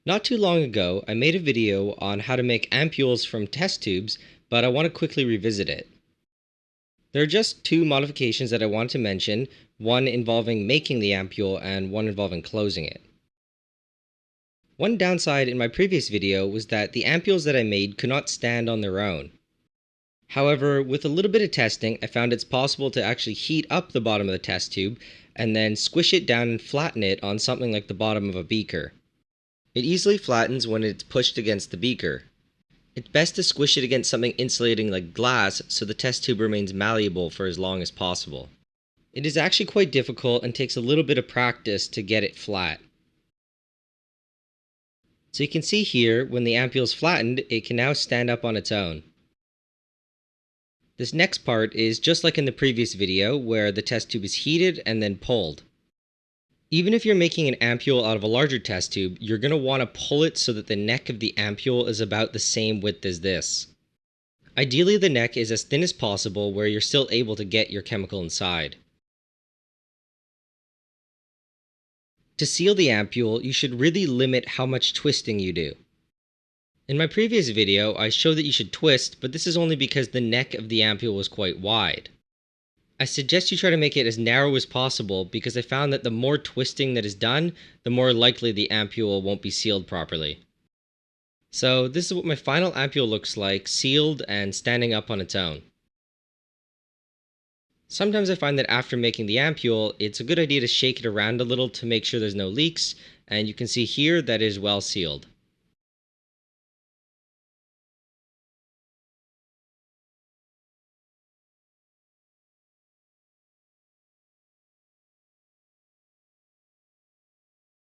Not too long ago, I made a video on how to make ampules from test tubes, but I want to quickly revisit it. There are just two modifications that I want to mention, one involving making the ampule and one involving closing it. One downside in my previous video was that the ampules that I made could not stand on their own. However, with a little bit of testing, I found it's possible to actually heat up the bottom of the test tube and then squish it down and flatten it on something like the bottom of a beaker. It easily flattens when it's pushed against the beaker. It's best to squish it against something insulating like glass so the test tube remains malleable for as long as possible. It is actually quite difficult and takes a little bit of practice to get it flat. So you can see here, when the ampule is flattened, it can now stand up on its own. This next part is just like in the previous video where the test tube is heated and then pulled. Even if you're making an ampule out of a larger test tube, you're going to want to pull it so that the neck of the ampule is about the same width as this. Ideally, the neck is as thin as possible where you're still able to get your chemical inside. To seal the ampule, you should really limit how much twisting you do. In my previous video, I showed that you should twist, but this is only because the neck of the ampule was quite wide. I suggest you try to make it as narrow as possible because I found that the more twisting that is done, the more likely the ampule won't be sealed properly. So this is what my final ampule looks like, sealed and standing up on its own. Sometimes I find that after making the ampule, it's a good idea to shake it around a little to make sure there's no leaks, and you can see here that it is well sealed.